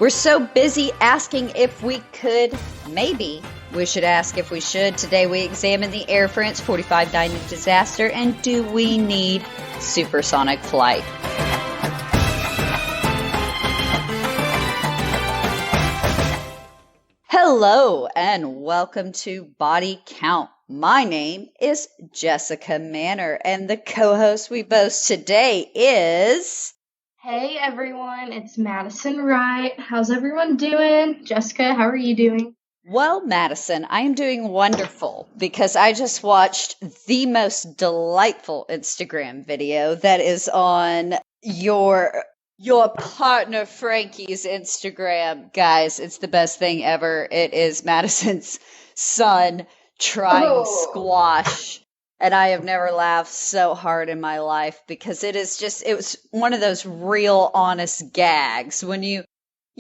We're so busy asking if we could, maybe we should ask if we should. Today we examine the Air France 45 dining disaster and do we need supersonic flight? Hello and welcome to Body Count. My name is Jessica Manor and the co-host we boast today is... Hey everyone, it's Madison Wright. How's everyone doing? Jessica, how are you doing? Well, Madison, I am doing wonderful because I just watched the most delightful Instagram video that is on your partner Frankie's Instagram. Guys, it's the best thing ever. It is Madison's son trying squash. And I have never laughed so hard in my life because it was one of those real honest gags when a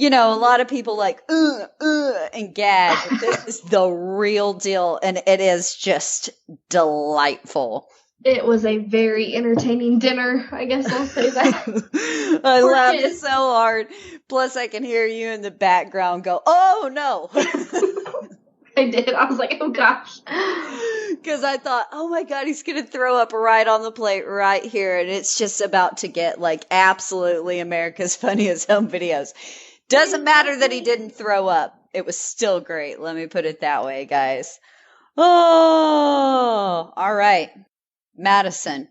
lot of people like, and gag. But this is the real deal. And it is just delightful. It was a very entertaining dinner. I guess I'll say that. I laughed so hard. Plus I can hear you in the background go, oh no. I did. I was like, oh gosh. Because I thought, oh my God, he's going to throw up right on the plate right here. And it's just about to get like absolutely America's Funniest Home Videos. Doesn't matter that he didn't throw up. It was still great. Let me put it that way, guys. Oh, all right. Madison,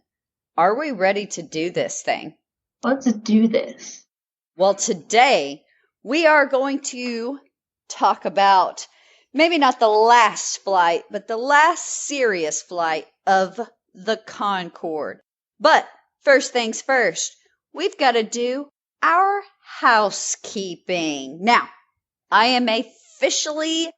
are we ready to do this thing? Let's do this. Well, today we are going to talk about maybe not the last flight, but the last serious flight of the Concorde. But first things first, we've got to do our housekeeping. Now, I am officially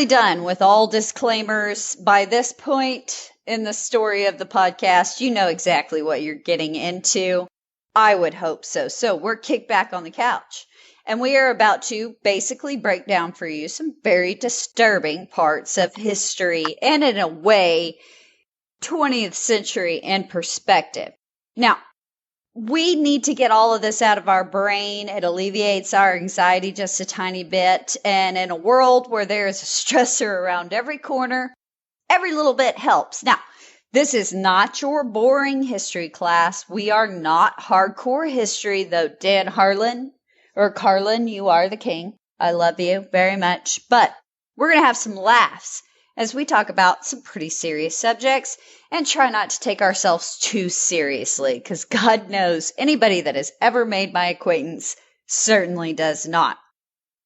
done with all disclaimers. By this point in the story of the podcast, you know exactly what you're getting into. I would hope so. So we're kicked back on the couch. And we are about to basically break down for you some very disturbing parts of history and, in a way, 20th century in perspective. Now, we need to get all of this out of our brain. It alleviates our anxiety just a tiny bit. And in a world where there is a stressor around every corner, every little bit helps. Now, this is not your boring history class. We are not hardcore history, though Dan Harlan... or Carlin, you are the king. I love you very much. But we're going to have some laughs as we talk about some pretty serious subjects and try not to take ourselves too seriously because God knows anybody that has ever made my acquaintance certainly does not.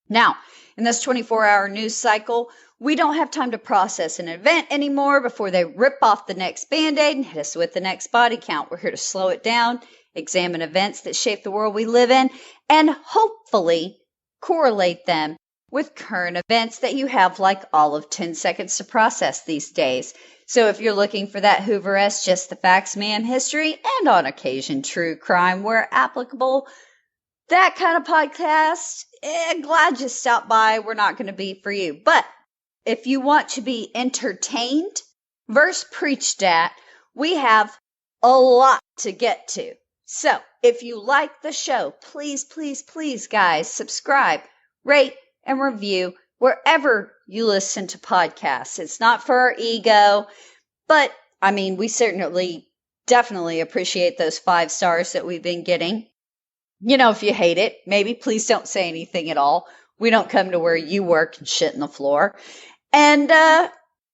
Now, in this 24-hour news cycle, we don't have time to process an event anymore before they rip off the next Band-Aid and hit us with the next body count. We're here to slow it down, examine events that shape the world we live in, and hopefully correlate them with current events that you have like all of 10 seconds to process these days. So if you're looking for that Hoover-esque Just the Facts Man history and on occasion true crime where applicable, that kind of podcast, glad you stopped by. We're not going to be for you. But if you want to be entertained versus preached at, we have a lot to get to. So, if you like the show, please, please, please, guys, subscribe, rate, and review wherever you listen to podcasts. It's not for our ego, but, we definitely appreciate those 5 stars that we've been getting. If you hate it, maybe please don't say anything at all. We don't come to where you work and shit in the floor. And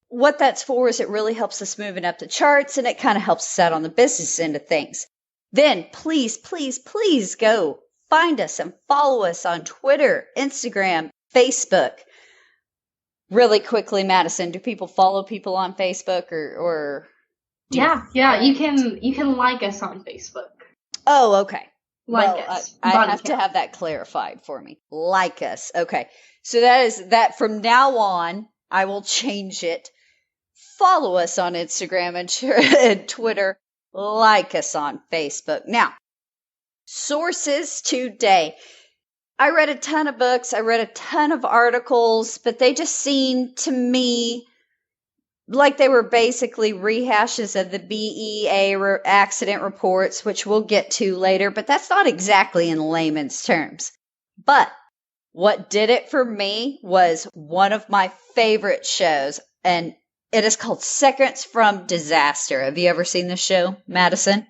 what that's for is it really helps us moving up the charts, and it kind of helps us out on the business end of things. Then please, please, please go find us and follow us on Twitter, Instagram, Facebook. Really quickly, Madison, do people follow people on Facebook or Yeah, you can like us on Facebook. Oh, okay. Like us. I have to have that clarified for me. Like us. Okay. So that from now on, I will change it. Follow us on Instagram and Twitter. Like us on Facebook. Now, sources today. I read a ton of books. I read a ton of articles, but they just seemed to me like they were basically rehashes of the BEA accident reports, which we'll get to later, but that's not exactly in layman's terms. But what did it for me was one of my favorite shows, and it is called Seconds from Disaster. Have you ever seen this show, Madison?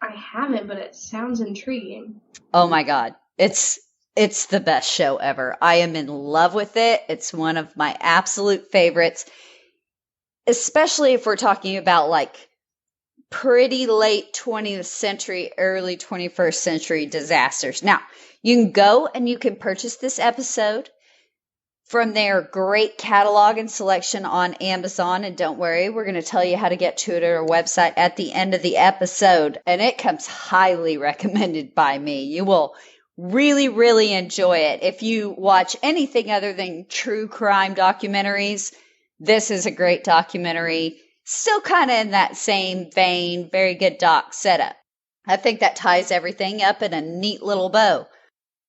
I haven't, but it sounds intriguing. Oh my God. It's the best show ever. I am in love with it. It's one of my absolute favorites, especially if we're talking about like pretty late 20th century, early 21st century disasters. Now, you can go and you can purchase this episode from their great catalog and selection on Amazon. And don't worry, we're going to tell you how to get to it at our website at the end of the episode. And it comes highly recommended by me. You will really, really enjoy it. If you watch anything other than true crime documentaries, this is a great documentary. Still kind of in that same vein, very good doc setup. I think that ties everything up in a neat little bow.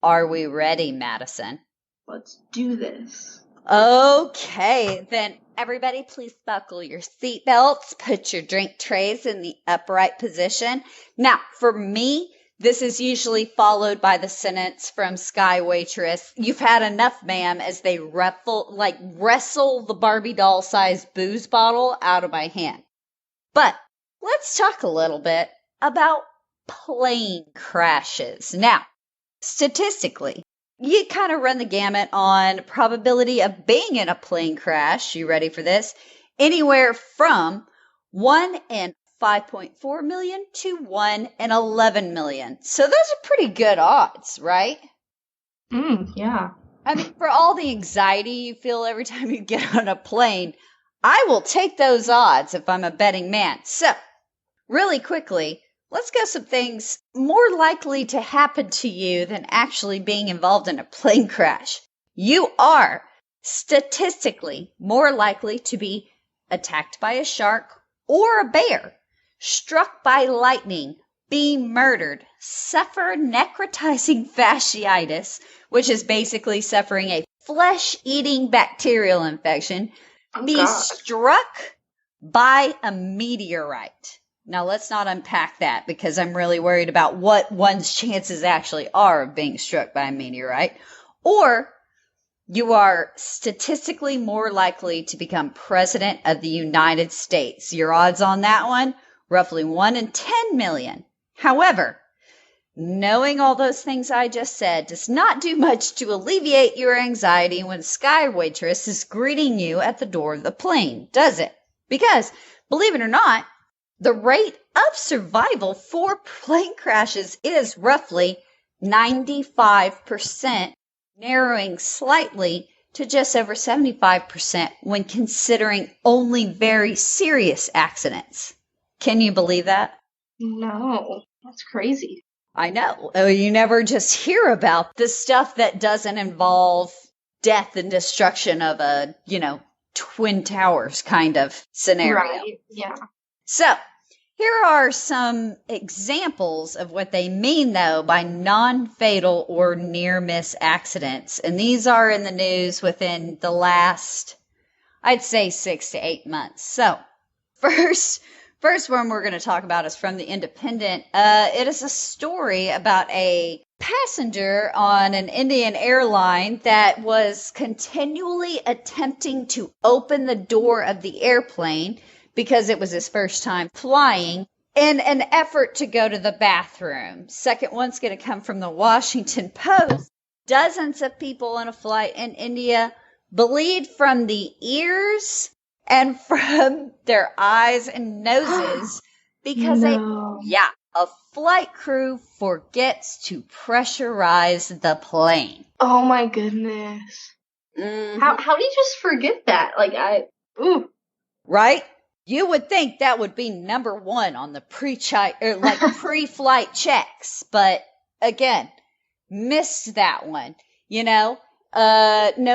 Are we ready, Madison? Let's do this. Okay, then everybody please buckle your seatbelts, put your drink trays in the upright position. Now, for me, this is usually followed by the sentence from Sky Waitress, "You've had enough, ma'am," as they wrestle the Barbie doll-sized booze bottle out of my hand. But let's talk a little bit about plane crashes. Now, statistically, you kind of run the gamut on probability of being in a plane crash. You ready for this? Anywhere from 1 in 5.4 million to 1 in 11 million. So those are pretty good odds, right? Yeah. I mean, for all the anxiety you feel every time you get on a plane, I will take those odds if I'm a betting man. So, really quickly, let's go some things more likely to happen to you than actually being involved in a plane crash. You are statistically more likely to be attacked by a shark or a bear, struck by lightning, be murdered, suffer necrotizing fasciitis, which is basically suffering a flesh-eating bacterial infection, be struck by a meteorite. Now, let's not unpack that because I'm really worried about what one's chances actually are of being struck by a meteorite. Or you are statistically more likely to become president of the United States. Your odds on that one, roughly 1 in 10 million. However, knowing all those things I just said does not do much to alleviate your anxiety when Sky Waitress is greeting you at the door of the plane, does it? Because, believe it or not, the rate of survival for plane crashes is roughly 95%, narrowing slightly to just over 75% when considering only very serious accidents. Can you believe that? No, that's crazy. I know. You never just hear about the stuff that doesn't involve death and destruction of a, Twin Towers kind of scenario. Right, yeah. So, here are some examples of what they mean, though, by non-fatal or near-miss accidents. And these are in the news within the last, I'd say, 6 to 8 months. So, first one we're going to talk about is from The Independent. It is a story about a passenger on an Indian airline that was continually attempting to open the door of the airplane because it was his first time flying in an effort to go to the bathroom. Second one's going to come from the Washington Post. Dozens of people on a flight in India bleed from the ears and from their eyes and noses because a flight crew forgets to pressurize the plane. Oh my goodness. Mm-hmm. How do you just forget that? Right? You would think that would be number one on the pre-flight checks, but again, missed that one. No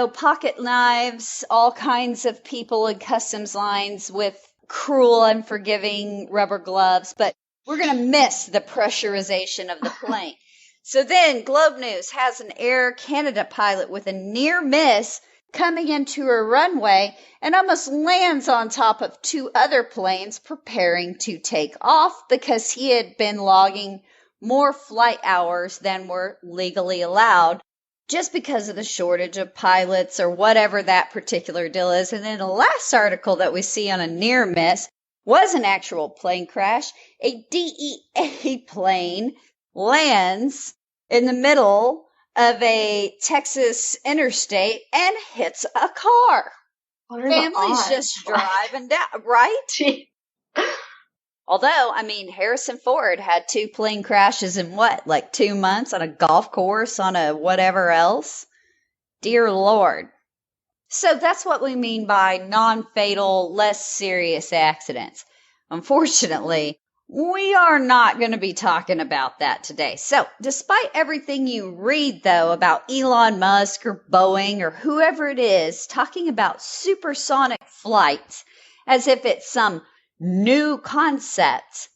pocket knives, all kinds of people in customs lines with cruel, unforgiving rubber gloves, but we're going to miss the pressurization of the plane. So then Globe News has an Air Canada pilot with a near miss coming into a runway and almost lands on top of 2 other planes preparing to take off because he had been logging more flight hours than were legally allowed just because of the shortage of pilots or whatever that particular deal is. And then the last article that we see on a near miss was an actual plane crash. A DEA plane lands in the middle of a Texas interstate and hits a car. Family's just driving down, right? Although, I mean, Harrison Ford had 2 plane crashes in what, like 2 months on a golf course, on a whatever else? Dear Lord. So that's what we mean by non-fatal, less serious accidents. Unfortunately, we are not going to be talking about that today. So, despite everything you read, though, about Elon Musk or Boeing or whoever it is talking about supersonic flights as if it's some new concept,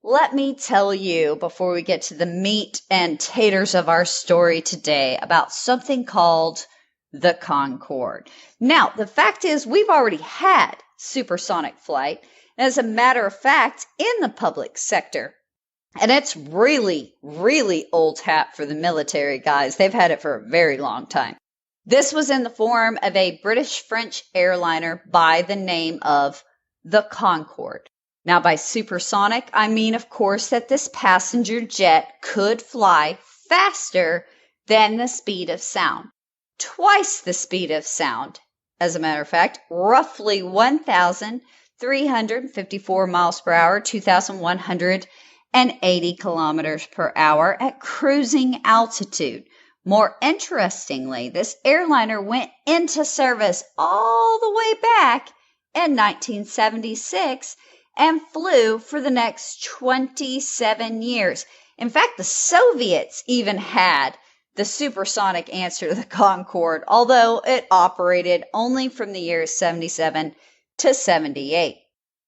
let me tell you before we get to the meat and taters of our story today about something called the Concorde. Now, the fact is we've already had supersonic flight, as a matter of fact, in the public sector. And it's really, really old hat for the military guys. They've had it for a very long time. This was in the form of a British-French airliner by the name of the Concorde. Now, by supersonic, I mean, of course, that this passenger jet could fly faster than the speed of sound. Twice the speed of sound, as a matter of fact, roughly 1,354 miles per hour, 2,180 kilometers per hour at cruising altitude. More interestingly, this airliner went into service all the way back in 1976 and flew for the next 27 years. In fact, the Soviets even had the supersonic answer to the Concorde, although it operated only from the years 77 to 78.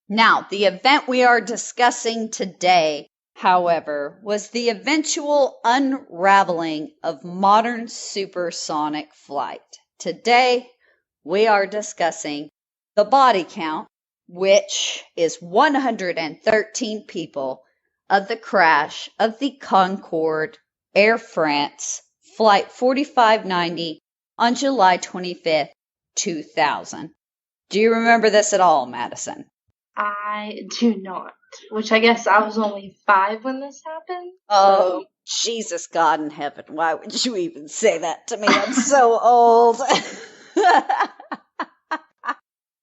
Now, the event we are discussing today, however, was the eventual unraveling of modern supersonic flight. Today, we are discussing the body count, which is 113 people, of the crash of the Concorde Air France Flight 4590 on July 25th, 2000. Do you remember this at all, Madison? I do not. Which I guess I was only 5 when this happened. Oh, Jesus God in heaven. Why would you even say that to me? I'm so old.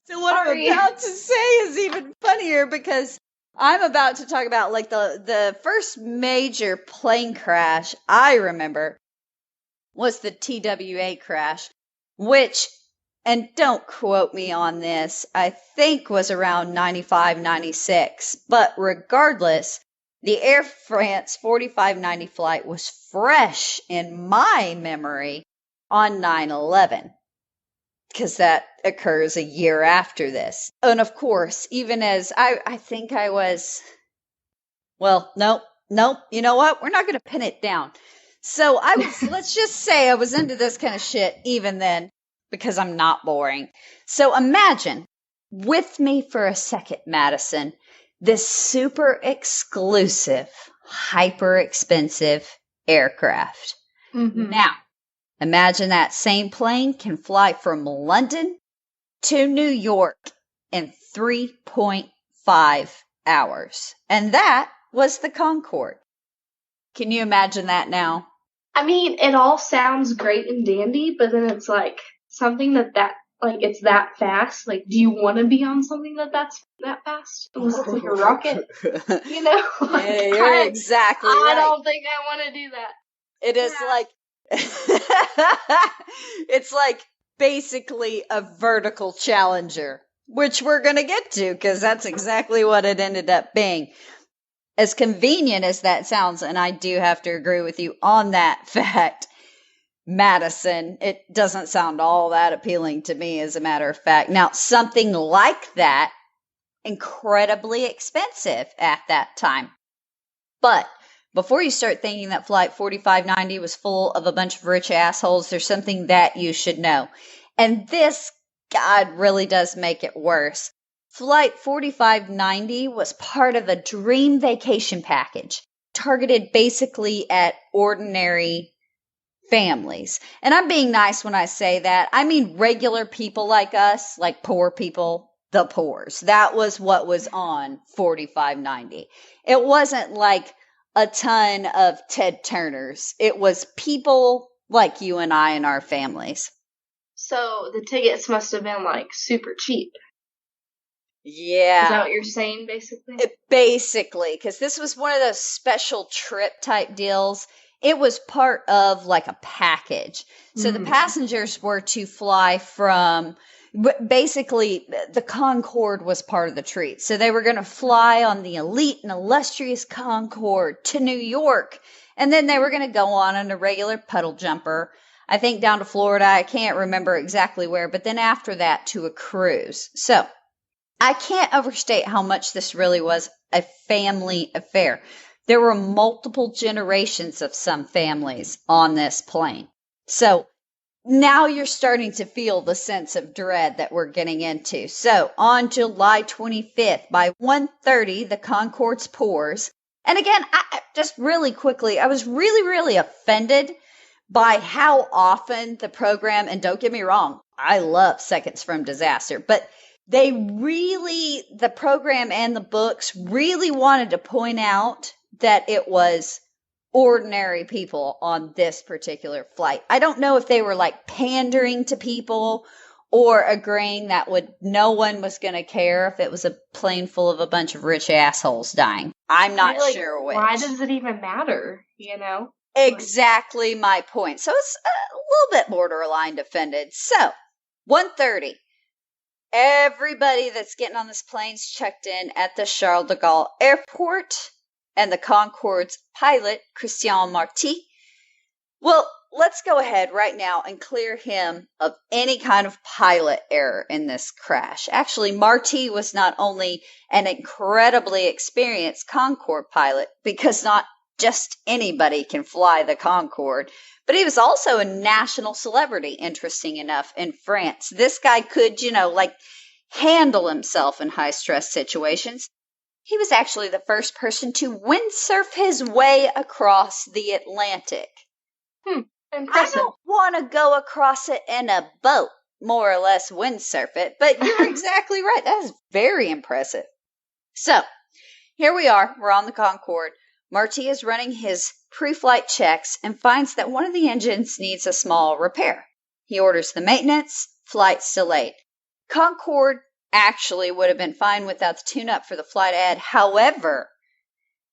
So what I'm about to say is even funnier because I'm about to talk about like the first major plane crash I remember was the TWA crash, which, and don't quote me on this, I think was around 95, 96. But regardless, the Air France 4590 flight was fresh in my memory on 9/11. Because that occurs a year after this. And of course, even as I think I was, well, nope, you know what? We're not going to pin it down. So I was, let's just say I was into this kind of shit even then, because I'm not boring. So imagine with me for a second, Madison, this super exclusive, hyper expensive aircraft. Mm-hmm. Now, imagine that same plane can fly from London to New York in 3.5 hours. And that was the Concorde. Can you imagine that now? I mean, it all sounds great and dandy, but then it's like something that like it's that fast. Like, do you want to be on something that's that fast? Unless it's like a rocket, you know? Like, yeah, you're exactly right. I don't think I want to do that. It is like it's like basically a vertical Challenger, which we're going to get to because that's exactly what it ended up being. As convenient as that sounds, and I do have to agree with you on that fact, Madison, it doesn't sound all that appealing to me, as a matter of fact. Now, something like that, incredibly expensive at that time. But before you start thinking that Flight 4590 was full of a bunch of rich assholes, there's something that you should know. And this, God, really does make it worse. Flight 4590 was part of a dream vacation package targeted basically at ordinary families. And I'm being nice when I say that. I mean regular people like us, like poor people, the poors. That was what was on 4590. It wasn't like a ton of Ted Turners. It was people like you and I and our families. So the tickets must have been like super cheap. Yeah. Is that what you're saying, basically? Basically, because this was one of those special trip type deals. It was part of like a package. So the passengers were to fly from, basically, the Concorde was part of the treat. So they were going to fly on the elite and illustrious Concorde to New York. And then they were going to go on a regular puddle jumper, I think down to Florida. I can't remember exactly where, but then after that to a cruise. So I can't overstate how much this really was a family affair. There were multiple generations of some families on this plane. So now you're starting to feel the sense of dread that we're getting into. So on July 25th, by 1:30, the Concorde's pours. And again, just really quickly, I was really, really offended by how often the program, and don't get me wrong, I love Seconds from Disaster, but the program and the books really wanted to point out that it was ordinary people on this particular flight. I don't know if they were like pandering to people or agreeing that no one was going to care if it was a plane full of a bunch of rich assholes dying. I'm not sure which. Why does it even matter, Exactly my point. So it's a little bit borderline offended. So, 1:30. Everybody that's getting on this plane's checked in at the Charles de Gaulle airport, and the Concorde's pilot, Christian Marty. Well, let's go ahead right now and clear him of any kind of pilot error in this crash. Actually, Marty was not only an incredibly experienced Concorde pilot, because not just anybody can fly the Concorde, but he was also a national celebrity, interesting enough, in France. This guy could, handle himself in high-stress situations. He was actually the first person to windsurf his way across the Atlantic. Impressive. I don't want to go across it in a boat, more or less windsurf it, but you're exactly right. That is very impressive. So, here we are. We're on the Concorde. Marty is running his pre-flight checks and finds that one of the engines needs a small repair. He orders the maintenance. Flight's delayed. Concorde actually would have been fine without the tune-up for the flight ahead. However,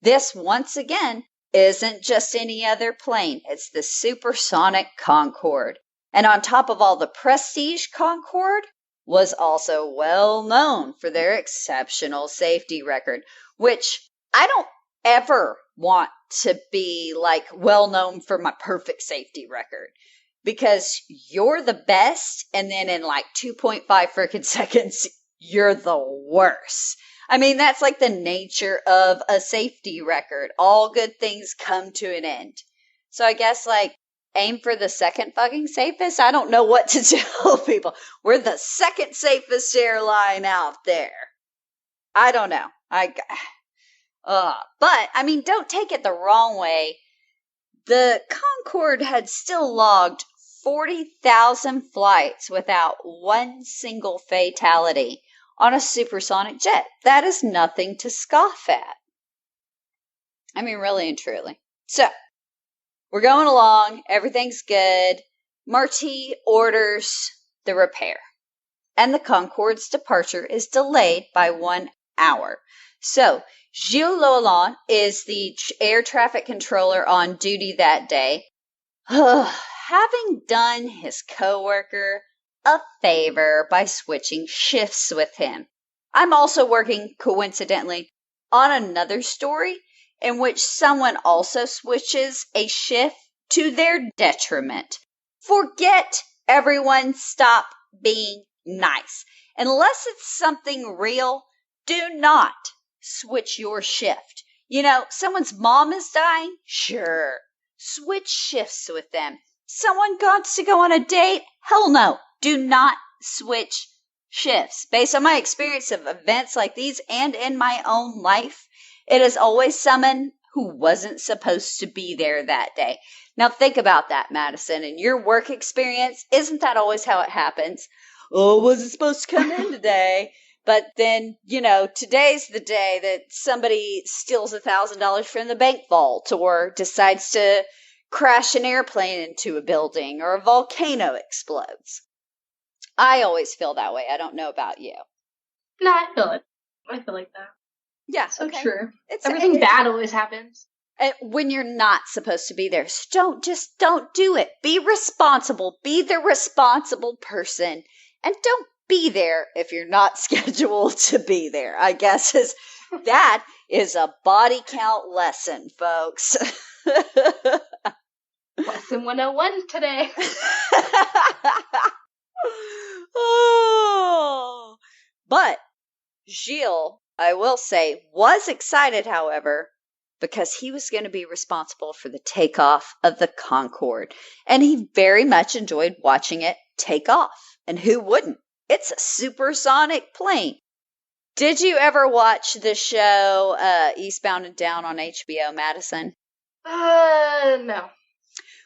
this once again isn't just any other plane. It's the supersonic Concorde. And on top of all, the prestige Concorde was also well known for their exceptional safety record, which I don't ever want to be well known for my perfect safety record, because you're the best, and then in 2.5 freaking seconds, you're the worst. I mean, that's the nature of a safety record. All good things come to an end. So I guess aim for the second fucking safest. I don't know what to tell people. We're the second safest airline out there. I don't know. But, I mean, don't take it the wrong way. The Concorde had still logged 40,000 flights without one single fatality on a supersonic jet. That is nothing to scoff at. I mean, really and truly. So, we're going along. Everything's good. Marty orders the repair. And the Concorde's departure is delayed by 1 hour. So, Gilles Lalonde is the air traffic controller on duty that day. Having done his coworker a favor by switching shifts with him. I'm also working, coincidentally, on another story in which someone also switches a shift to their detriment. Forget everyone, stop being nice. Unless it's something real, do not switch your shift. Someone's mom is dying? Sure. Switch shifts with them. Someone wants to go on a date? Hell no. Do not switch shifts. Based on my experience of events like these and in my own life, it is always someone who wasn't supposed to be there that day. Now think about that, Madison. In your work experience, isn't that always how it happens? Oh, wasn't supposed to come in today. But then, today's the day that somebody steals $1,000 from the bank vault or decides to crash an airplane into a building or a volcano explodes. I always feel that way. I don't know about you. No, I feel it. I feel like that. Yeah, So okay. true. Everything bad always happens. When you're not supposed to be there. So don't do it. Be responsible. Be the responsible person. And don't be there if you're not scheduled to be there. I guess that is a body count lesson, folks. Lesson 101 today. Oh. But Gilles, I will say, was excited, however, because he was going to be responsible for the takeoff of the Concorde. And he very much enjoyed watching it take off. And who wouldn't? It's a supersonic plane. Did you ever watch the show Eastbound and Down on HBO, Madison? No.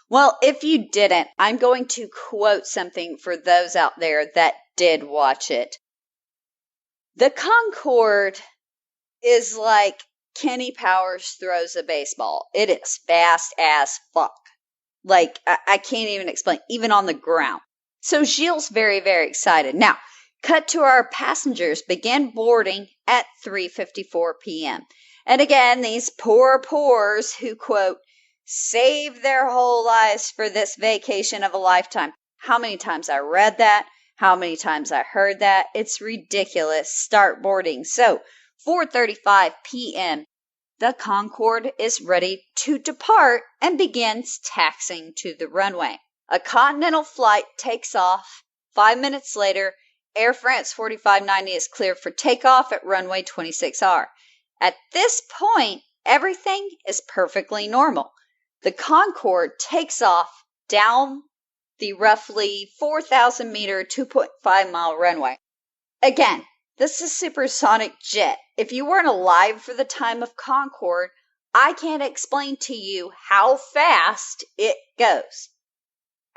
Well, if you didn't, I'm going to quote something for those out there that did watch it. The Concorde is like Kenny Powers throws a baseball. It is fast as fuck. Like, I can't even explain, even on the ground. So Gilles very, very excited. Now, cut to our passengers began boarding at 3:54 p.m. And again, these poor poors who, quote, saved their whole lives for this vacation of a lifetime. How many times I read that? How many times I heard that? It's ridiculous. Start boarding. So, 4:35 p.m., the Concorde is ready to depart and begins taxiing to the runway. A continental flight takes off. 5 minutes later, Air France 4590 is cleared for takeoff at runway 26R. At this point, everything is perfectly normal. The Concorde takes off down the roughly 4,000 meter, 2.5 mile runway. Again, this is supersonic jet. If you weren't alive for the time of Concorde, I can't explain to you how fast it goes.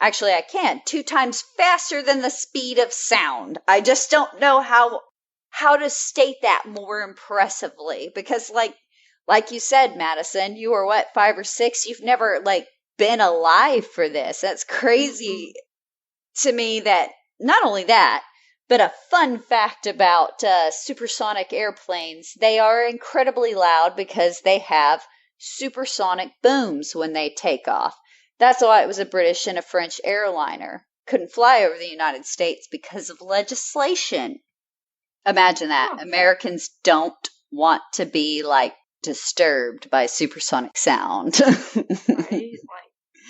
Actually, I can. 2 times faster than the speed of sound. I just don't know how to state that more impressively. Because like you said, Madison, you were what, 5 or 6? You've never been alive for this. That's crazy to me. That not only that, but a fun fact about supersonic airplanes, they are incredibly loud because they have supersonic booms when they take off. That's why it was a British and a French airliner. Couldn't fly over the United States because of legislation. Imagine that. Oh. Americans don't want to be disturbed by supersonic sound. Right?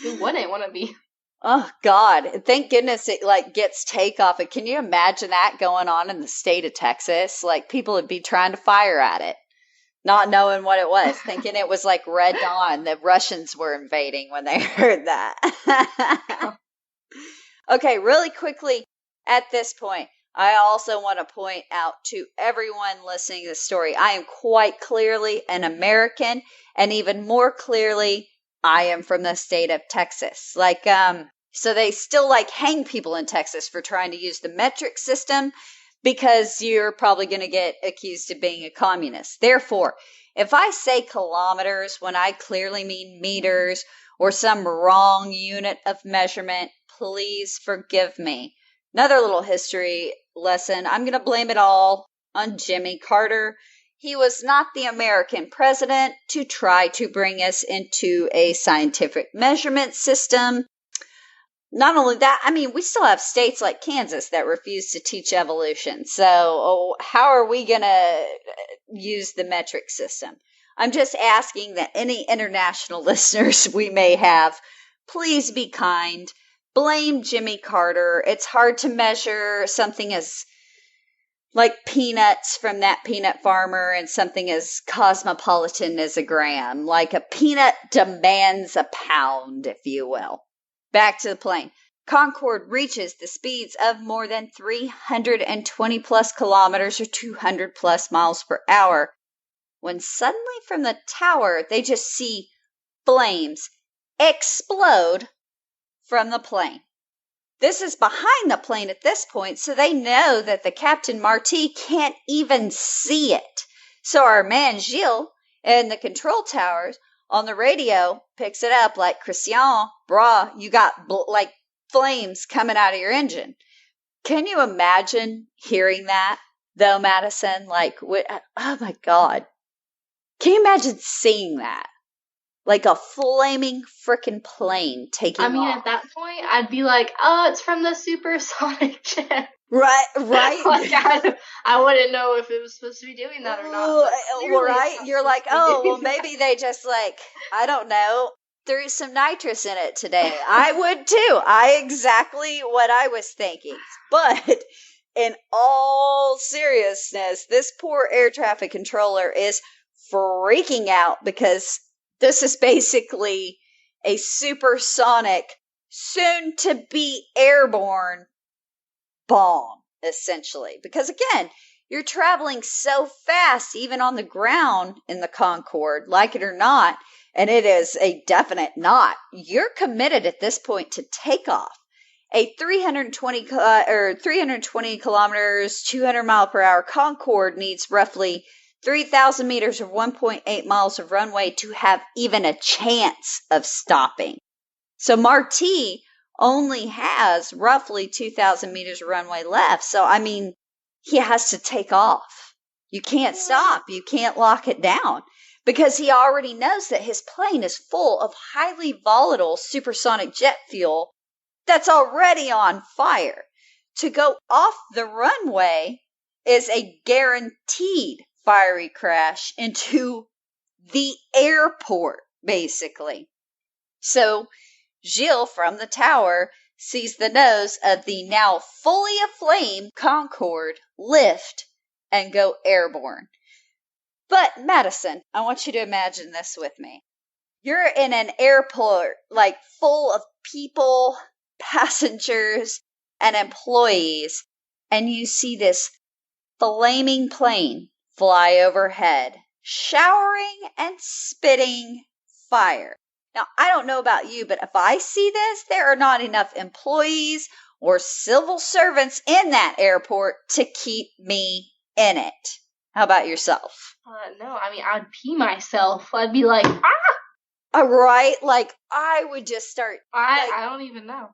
Who wouldn't want to be? Oh, God. Thank goodness it gets takeoff. And can you imagine that going on in the state of Texas? People would be trying to fire at it, not knowing what it was, thinking it was Red Dawn. The Russians were invading when they heard that. Okay, really quickly at this point, I also want to point out to everyone listening to the story, I am quite clearly an American, and even more clearly, I am from the state of Texas. So they still hang people in Texas for trying to use the metric system because you're probably going to get accused of being a communist. Therefore, if I say kilometers when I clearly mean meters or some wrong unit of measurement, please forgive me. Another little history lesson. I'm going to blame it all on Jimmy Carter. He was not the American president to try to bring us into a scientific measurement system. Not only that, we still have states like Kansas that refuse to teach evolution. So how are we going to use the metric system? I'm just asking that any international listeners we may have, please be kind. Blame Jimmy Carter. It's hard to measure something as peanuts from that peanut farmer and something as cosmopolitan as a gram. A peanut demands a pound, if you will. Back to the plane. Concorde reaches the speeds of more than 320 plus kilometers or 200 plus miles per hour when suddenly from the tower they just see flames explode from the plane. This is behind the plane at this point, so they know that the Captain Marty can't even see it. So our man Gilles in the control towers on the radio picks it up like, Christian, brah, you got like flames coming out of your engine. Can you imagine hearing that, though, Madison? Like, oh my God. Can you imagine seeing that? Like a flaming frickin' plane taking off. At that point, I'd be like, oh, it's from the supersonic jet. Right. Like, I wouldn't know if it was supposed to be doing that or not. Right? You're like, oh, well, maybe they just like, I don't know, threw some nitrous in it today. I would too. Exactly what I was thinking. But in all seriousness, this poor air traffic controller is freaking out because this is basically a supersonic, soon to be airborne bomb, essentially. Because again, you're traveling so fast, even on the ground in the Concorde, like it or not, and it is a definite not. You're committed at this point to take off. A 320 kilometers, 200 mile per hour Concorde needs roughly 3,000 meters or 1.8 miles of runway to have even a chance of stopping. So Marty only has roughly 2,000 meters of runway left. So, I mean, he has to take off. You can't stop. You can't lock it down because he already knows that his plane is full of highly volatile supersonic jet fuel that's already on fire. To go off the runway is a guaranteed fiery crash into the airport, basically. So Gilles from the tower sees the nose of the now fully aflame Concorde lift and go airborne. But Madison, I want you to imagine this with me. You're in an airport like full of people, passengers, and employees, and you see this flaming plane fly overhead, showering and spitting fire. Now, I don't know about you, but if I see this, there are not enough employees or civil servants in that airport to keep me in it. How about yourself? No, I'd pee myself. I'd be like, Right? Like, I would just start. I don't even know.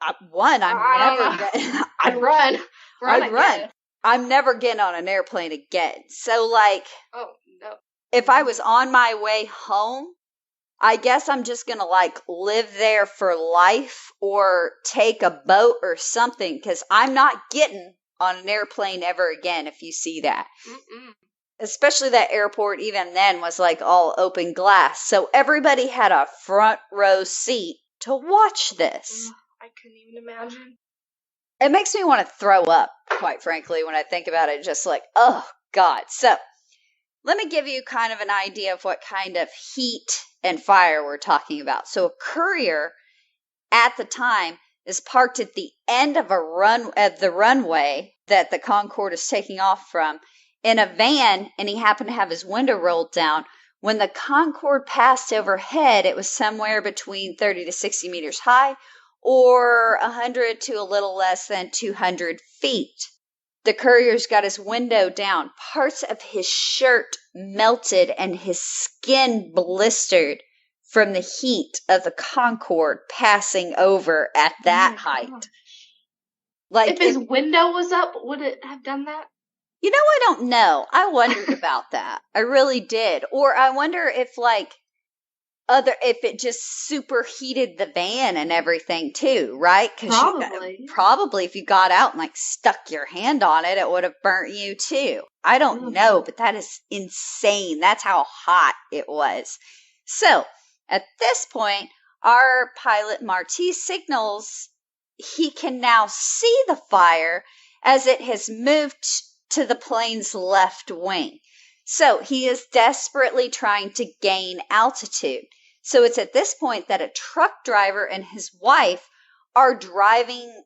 I'd run. I'd run. I'm never getting on an airplane again. So, like, oh no. If I was on my way home, I guess I'm just going to like live there for life or take a boat or something because I'm not getting on an airplane ever again if you see that. Mm-mm. Especially that airport even then was like all open glass. So everybody had a front row seat to watch this. I couldn't even imagine. It makes me want to throw up, quite frankly, when I think about it. Just like, oh, God. So let me give you kind of an idea of what kind of heat and fire we're talking about. So a courier at the time is parked at the end of the runway that the Concorde is taking off from in a van, and he happened to have his window rolled down. When the Concorde passed overhead, it was somewhere between 30 to 60 meters high or 100 to a little less than 200 feet. The courier's got his window down. Parts of his shirt melted and his skin blistered from the heat of the Concorde passing over at that height. Gosh. Like if his window was up, would it have done that? You know, I don't know. I wondered about that. I really did. Or I wonder if if it just superheated the van and everything too, right? Probably if you got out and like stuck your hand on it, it would have burnt you too. I don't know, but that is insane. That's how hot it was. So at this point, our pilot Marty signals he can now see the fire as it has moved to the plane's left wing. So he is desperately trying to gain altitude. So it's at this point that a truck driver and his wife are driving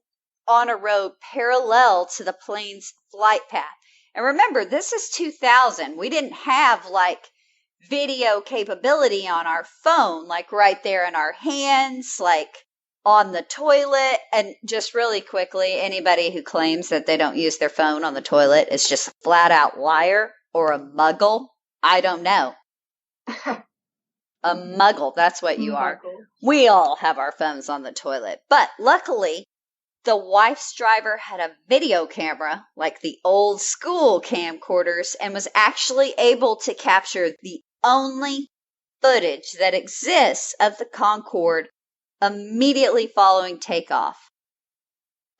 on a road parallel to the plane's flight path. And remember, this is 2000. We didn't have like video capability on our phone, like right there in our hands, like on the toilet. And just really quickly, anybody who claims that they don't use their phone on the toilet is just a flat out liar or a muggle. I don't know. A muggle, that's what you are. We all have our phones on the toilet. But luckily, the wife's driver had a video camera, like the old school camcorders, and was actually able to capture the only footage that exists of the Concorde immediately following takeoff.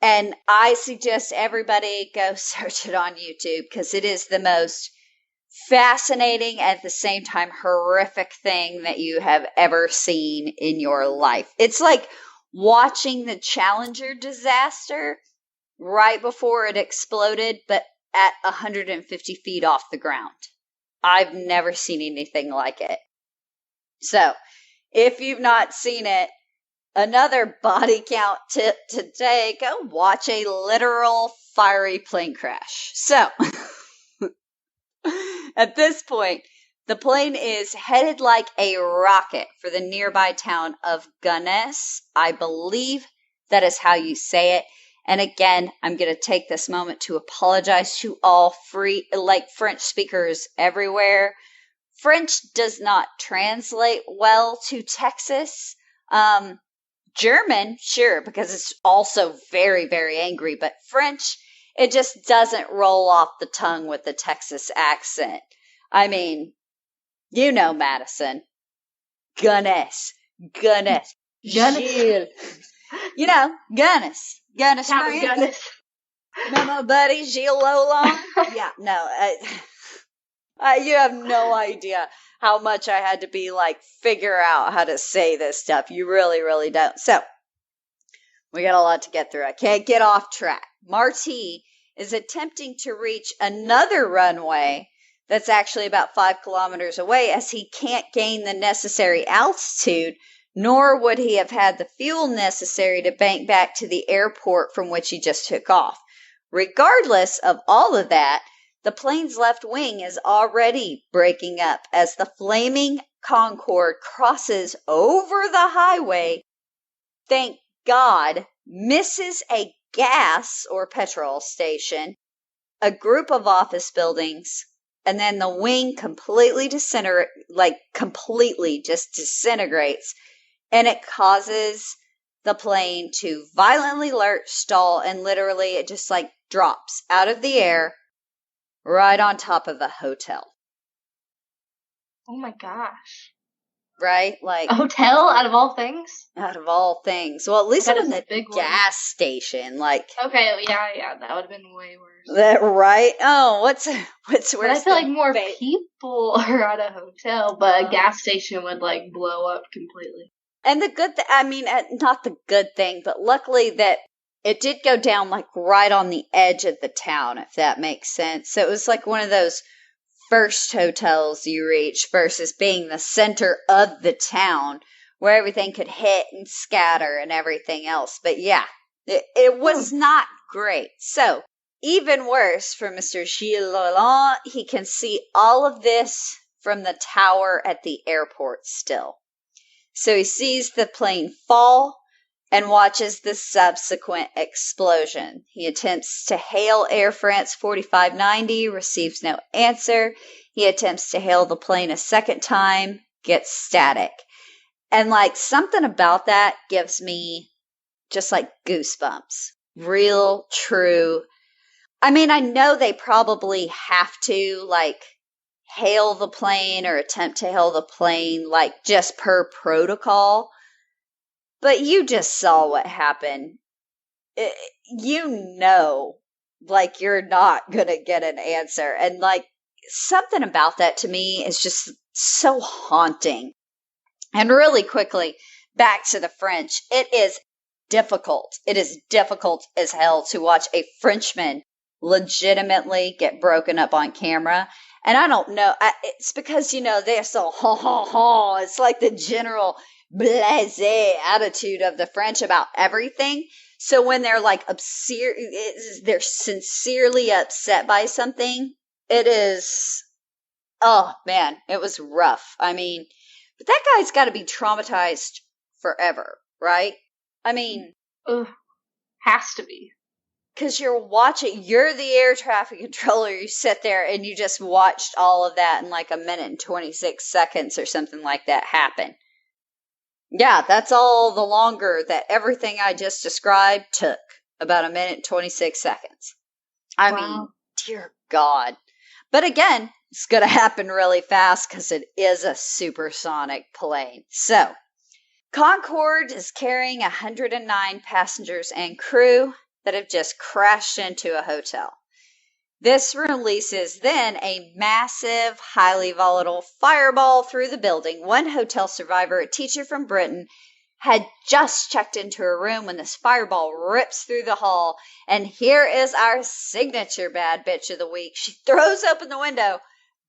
And I suggest everybody go search it on YouTube because it is the most fascinating, at the same time horrific thing that you have ever seen in your life. It's like watching the Challenger disaster right before it exploded, but at 150 feet off the ground. I've never seen anything like it. So, if you've not seen it, another body count tip today, go watch a literal fiery plane crash. So, at this point, the plane is headed like a rocket for the nearby town of Gonesse. I believe that is how you say it. And again, I'm going to take this moment to apologize to all French speakers everywhere. French does not translate well to Texas. German, sure, because it's also very, very angry. But French, it just doesn't roll off the tongue with the Texas accent. I mean, you know, Madison. Gonesse. Gilles. You know, Gonesse. Gonesse. Remember my buddy Gilles Lolon? Yeah, no. You have no idea how much I had to be like, figure out how to say this stuff. You really, really don't. So, we got a lot to get through. I can't get off track. Marty is attempting to reach another runway that's actually about 5 kilometers away, as he can't gain the necessary altitude, nor would he have had the fuel necessary to bank back to the airport from which he just took off. Regardless of all of that, the plane's left wing is already breaking up as the flaming Concorde crosses over the highway, thank God, misses a gas or petrol station, a group of office buildings, and then the wing completely disintegrates, and it causes the plane to violently stall, and literally it just like drops out of the air right on top of the hotel. Oh my gosh. Right? Like a hotel out of all things? Out of all things. Well, at least it was a big gas station. Like, okay, yeah, that would have been way worse. That right? Oh, what's worse? But I feel like more people are at a hotel, but a gas station would like blow up completely. And the good not the good thing, but luckily that it did go down like right on the edge of the town, if that makes sense. So it was like one of those first hotels you reach versus being the center of the town where everything could hit and scatter and everything else. But yeah, it was not great. So even worse for Mr. Gilles Lolon, he can see all of this from the tower at the airport still. So he sees the plane fall and watches the subsequent explosion. He attempts to hail Air France 4590, receives no answer. He attempts to hail the plane a second time, gets static. And like something about that gives me just like goosebumps. Real, true. I mean, I know they probably have to like hail the plane or attempt to hail the plane like just per protocol. But you just saw what happened. Like you're not going to get an answer. And like something about that to me is just so haunting. And really quickly, back to the French. It is difficult. It is difficult as hell to watch a Frenchman legitimately get broken up on camera. And I don't know. It's because, they're so ha ha ha. It's like the general blasé attitude of the French about everything. So when they're like they're sincerely upset by something, it is Oh, man, it was rough. I mean, but that guy's got to be traumatized forever, right? I mean, Ugh, has to be. because you're the air traffic controller. You sit there and you just watched all of that in like a minute and 26 seconds or something like that happen. Yeah, that's all the longer that everything I just described took. About a minute and 26 seconds. I mean, dear God. But again, it's going to happen really fast because it is a supersonic plane. So, Concorde is carrying 109 passengers and crew that have just crashed into a hotel. This releases then a massive, highly volatile fireball through the building. One hotel survivor, a teacher from Britain, had just checked into her room when this fireball rips through the hall. And here is our signature bad bitch of the week. She throws open the window,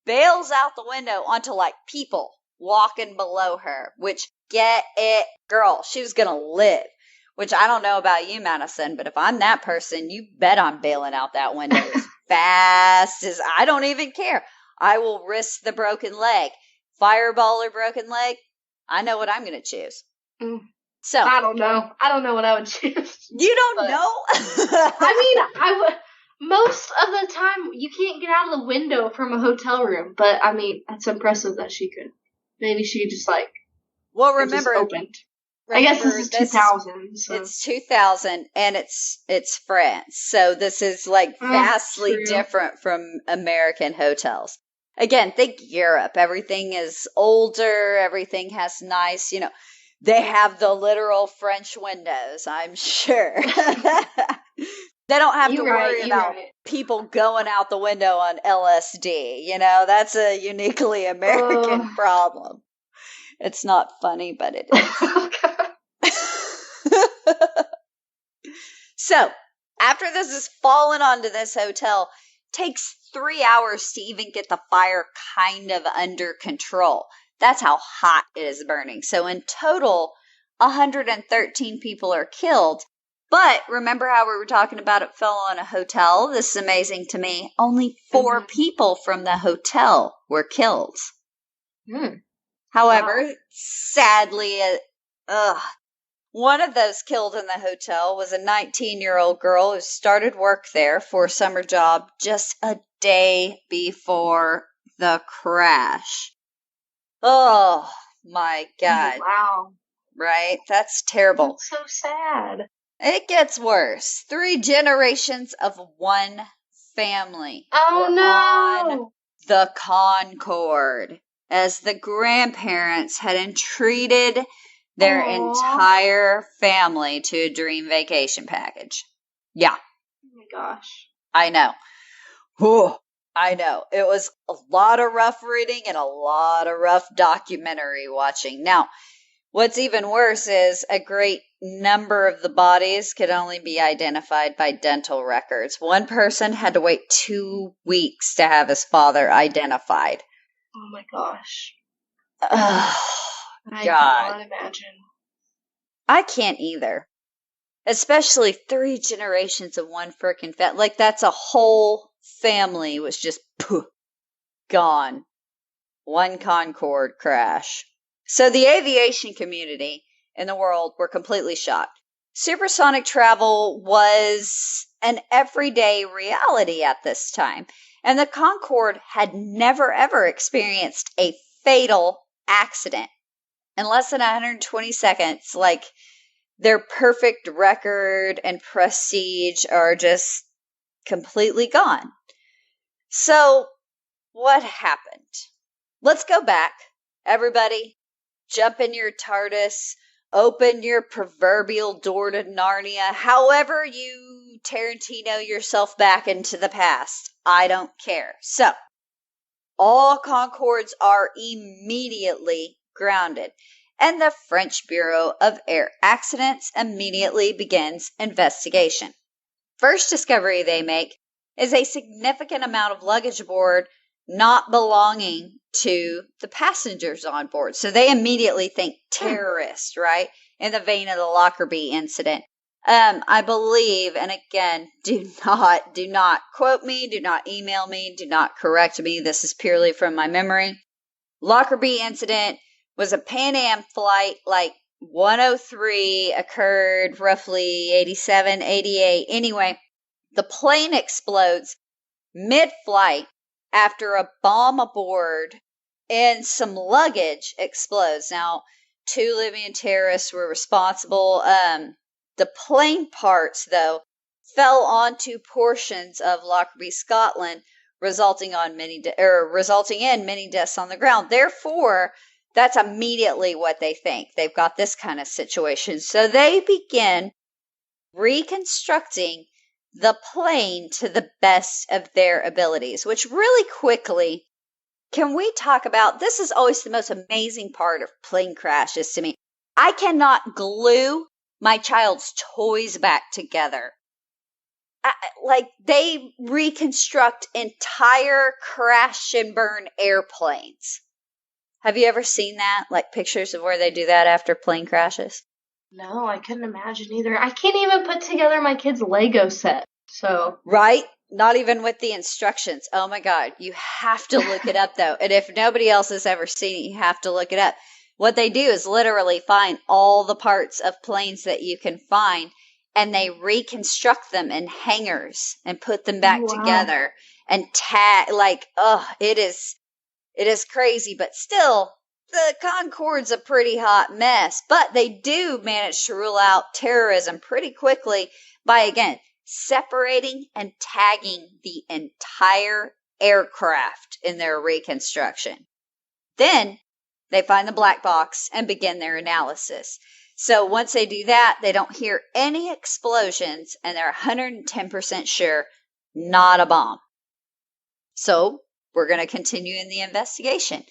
bails out the window onto like people walking below her, which get it, girl. She was going to live. Which I don't know about you, Madison, but if I'm that person, you bet I'm bailing out that window as fast as I don't even care. I will risk the broken leg. Fireball or broken leg, I know what I'm going to choose. So I don't know. I don't know what I would choose. You don't know? I would. Most of the time, you can't get out of the window from a hotel room. But I mean, it's impressive that she could. Maybe she just like. Well, remember, just opened. I guess this is 2000. So. It's 2000, and it's France. So this is like vastly different from American hotels. Again, think Europe. Everything is older. Everything has nice, they have the literal French windows, I'm sure. They don't have to worry about people going out the window on LSD. That's a uniquely American problem. It's not funny, but it is. So, after this is fallen onto this hotel, takes 3 hours to even get the fire kind of under control. That's how hot it is burning. So in total, 113 people are killed. But remember how we were talking about it fell on a hotel? This is amazing to me. Only 4 people from the hotel were killed. However, sadly, one of those killed in the hotel was a 19-year-old girl who started work there for a summer job just a day before the crash. Oh, my God. Wow. Right? That's terrible. That's so sad. It gets worse. 3 generations of one family. Oh, no. On the Concorde, as the grandparents had entreated their entire family to a dream vacation package. Yeah. Oh, my gosh. I know. Whew. I know. It was a lot of rough reading and a lot of rough documentary watching. Now, what's even worse is a great number of the bodies could only be identified by dental records. One person had to wait 2 weeks to have his father identified. Oh my gosh. Oh, I God. cannot imagine. I can't either. Especially 3 generations of one frickin' family. Like, that's a whole family was just gone. One Concorde crash. So the aviation community in the world were completely shocked. Supersonic travel was an everyday reality at this time, and the Concorde had never ever experienced a fatal accident. In less than 120 seconds, like, their perfect record and prestige are just completely gone. So, what happened? Let's go back. Everybody, jump in your TARDIS, open your proverbial door to Narnia, however you Tarantino yourself back into the past. I don't care. So, all Concordes are immediately grounded, and the French Bureau of Air Accidents immediately begins investigation. First discovery they make is a significant amount of luggage aboard not belonging to the passengers on board. So they immediately think terrorist, right? In the vein of the Lockerbie incident. I believe, and again, do not quote me, do not email me, do not correct me. This is purely from my memory. Lockerbie incident was a Pan Am flight, like 103, occurred roughly 87, 88. Anyway, the plane explodes mid-flight after a bomb aboard and some luggage explodes. Now, 2 Libyan terrorists were responsible. The plane parts, though, fell onto portions of Lockerbie, Scotland, resulting in many deaths on the ground. Therefore, that's immediately what they think. They've got this kind of situation. So they begin reconstructing the plane to the best of their abilities, which really quickly, can we talk about, this is always the most amazing part of plane crashes to me. I cannot glue my child's toys back together. They reconstruct entire crash and burn airplanes. Have you ever seen that? Like pictures of where they do that after plane crashes? No, I couldn't imagine either. I can't even put together my kid's Lego set. So right? Not even with the instructions. Oh my God. You have to look it up though. And if nobody else has ever seen it, you have to look it up. What they do is literally find all the parts of planes that you can find, and they reconstruct them in hangars and put them back together and tag, it is crazy, but still the Concorde's a pretty hot mess. But they do manage to rule out terrorism pretty quickly by, again, separating and tagging the entire aircraft in their reconstruction. Then they find the black box and begin their analysis. So once they do that, they don't hear any explosions, and they're 110% sure not a bomb. So we're going to continue in the investigation.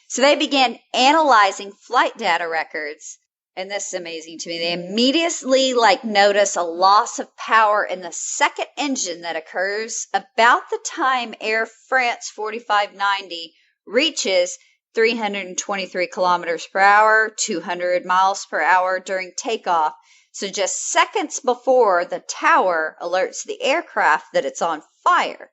So they began analyzing flight data records, and this is amazing to me. They immediately notice a loss of power in the second engine that occurs about the time Air France 4590 reaches 323 kilometers per hour, 200 miles per hour during takeoff. So just seconds before the tower alerts the aircraft that it's on fire.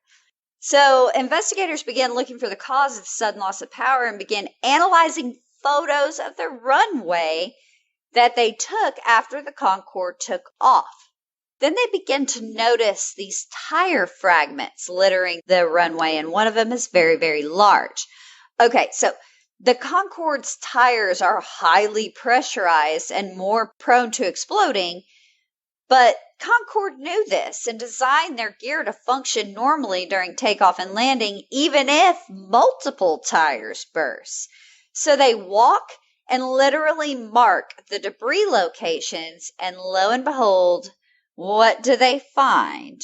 So investigators began looking for the cause of the sudden loss of power and began analyzing photos of the runway that they took after the Concorde took off. Then they began to notice these tire fragments littering the runway, and one of them is very, very large. Okay, so the Concorde's tires are highly pressurized and more prone to exploding, but Concorde knew this and designed their gear to function normally during takeoff and landing, even if multiple tires burst. So they walk and literally mark the debris locations, and lo and behold, what do they find?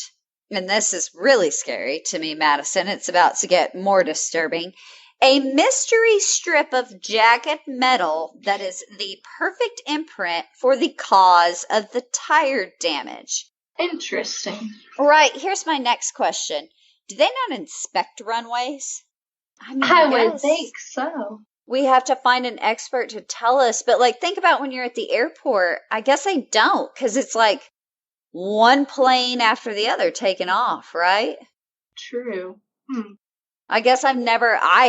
And this is really scary to me, Madison. It's about to get more disturbing. A mystery strip of jagged metal that is the perfect imprint for the cause of the tire damage. Interesting. Right, here's my next question. Do they not inspect runways? I would think so. We have to find an expert to tell us, but think about when you're at the airport. I guess they don't, because it's one plane after the other taking off, right? True. I guess I